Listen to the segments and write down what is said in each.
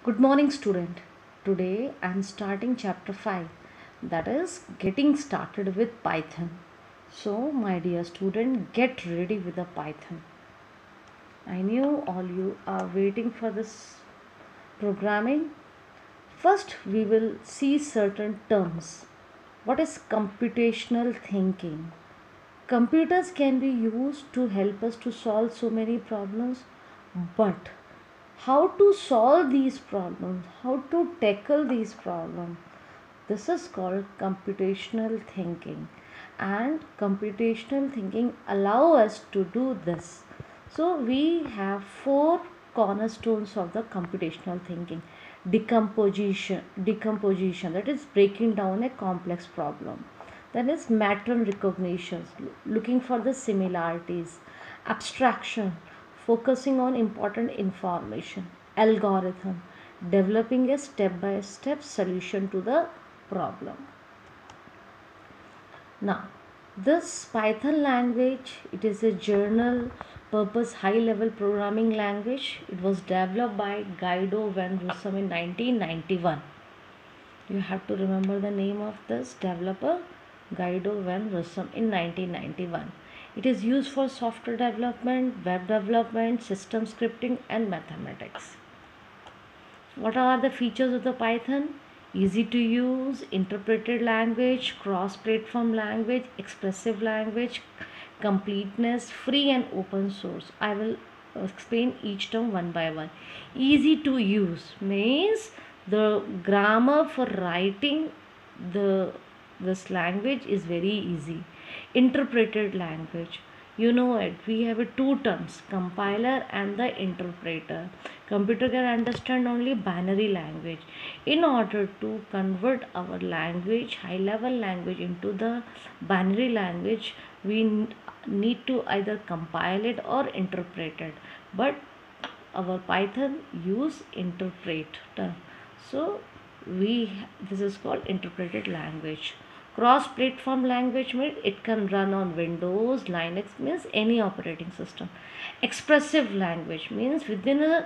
Good morning, student. Today I am starting chapter 5, that is getting started with Python. So, my dear student, get ready with the Python. I knew all you are waiting for this programming. First, we will see certain terms. What is computational thinking? Computers can be used to help us to solve so many problems, but how to solve these problems, how to tackle these problems, this is called computational thinking. And computational thinking allow us to do this. So we have four cornerstones of the computational thinking. Decomposition, that is breaking down a complex problem. Then is pattern recognition, looking for the similarities. Abstraction, focusing on important information. Algorithm, developing a step by step solution to the problem. Now, this Python language, it is a general purpose high level programming language. It was developed by Guido van Rossum in 1991. You have to remember the name of this developer, Guido van Rossum, in 1991. It is used for software development, web development, system scripting and mathematics. What are the features of the Python? Easy to use, interpreted language, cross platform language, expressive language, completeness, free and open source. I will explain each term one by one. Easy to use means the grammar for writing the this language is very easy. Interpreted language, you know it, we have two terms, compiler and the interpreter. Computer can understand only binary language. In order to convert our language, high level language, into the binary language, we need to either compile it or interpret it, but our Python use interpreter. So this is called interpreted language. Cross platform language means it can run on Windows, Linux, means any operating system. Expressive language means within a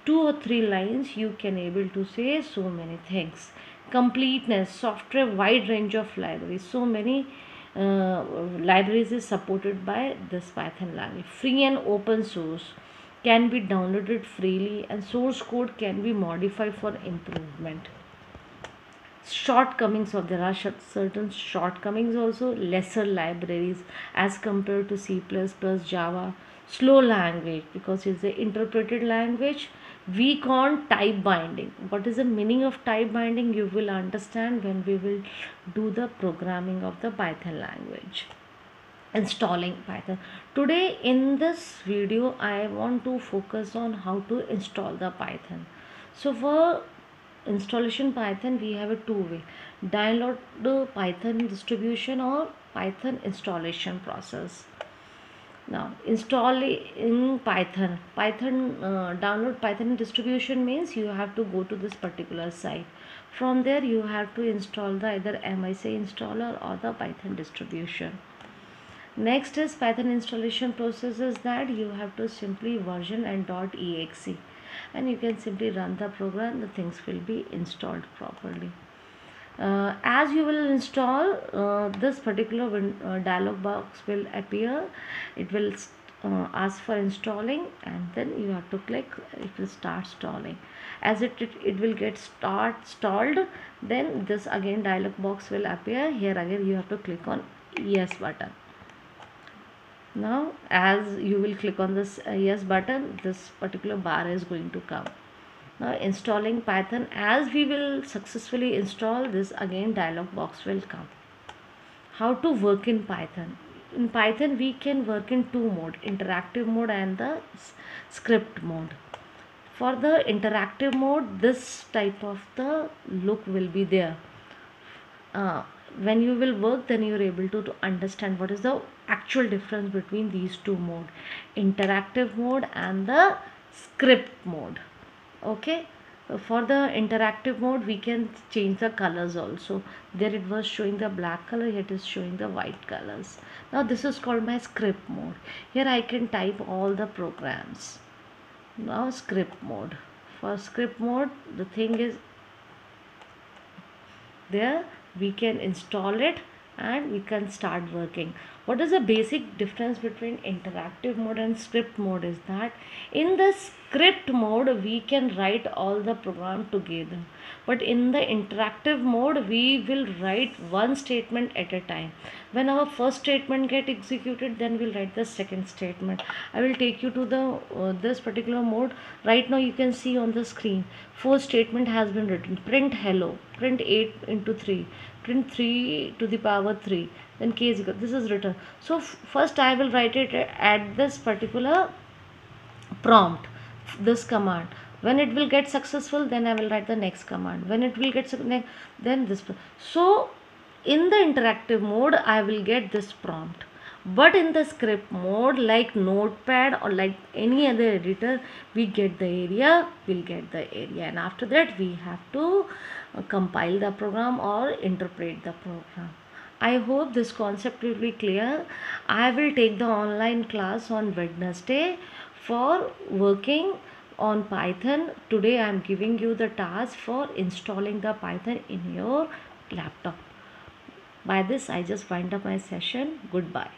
two or three lines you can able to say so many things. Completeness, software wide range of libraries, so many libraries is supported by this Python language. Free and open source, can be downloaded freely and source code can be modified for improvement. Shortcomings, of there are certain shortcomings also. Lesser libraries as compared to C++, Java. Slow language because it's an interpreted language. Weak on type binding. What is the meaning of type binding? You will understand when we will do the programming of the Python language. Installing Python. Today in this video I want to focus on how to install the Python. So for installation Python we have a two way: download the Python distribution or Python installation process. Now installing Python download Python distribution means you have to go to this particular site. From there you have to install the either MIC installer or the Python distribution. Next is Python installation process is that you have to simply version and .exe, and you can simply run the program, the things will be installed properly. As you will install, this particular dialog box will appear. It will ask for installing, and then you have to click, it will start stalling. As it will get stalled, then this again dialog box will appear. Here again you have to click on yes button. Now as you will click on this yes button, this particular bar is going to come. Now installing Python, as we will successfully install this, again dialog box will come. How to work in Python? In Python we can work in two mode: interactive mode and the script mode. For the interactive mode, this type of the look will be there. When you will work, then you are able to understand what is the actual difference between these two mode, interactive mode and the script mode. Okay, for the interactive mode we can change the colors also. There it was showing the black color, here it is showing the white colors. Now this is called my script mode. Here I can type all the programs. Now script mode, For script mode, the thing is there, we can install it and we can start working. What is the basic difference between interactive mode and script mode is that in the script mode we can write all the program together, but in the interactive mode we will write one statement at a time. When our first statement get executed, then we'll write the second statement. I will take you to the this particular mode. Right now you can see on the screen, first statement has been written: print hello, print 8 into 3, print 3 to the power 3, then k is equal, this is written. So first I will write it at this particular prompt, this command. When it will get successful, then I will write the next command. When it will get then this. So in the interactive mode I will get this prompt, but in the script mode, like notepad or like any other editor, we get the area, we'll get the area, and after that we have to compile the program or interpret the program. I hope this concept will be clear. I will take the online class on Wednesday for working on Python. Today I am giving you the task for installing the Python in your laptop. By this, I just wind up my session. Goodbye.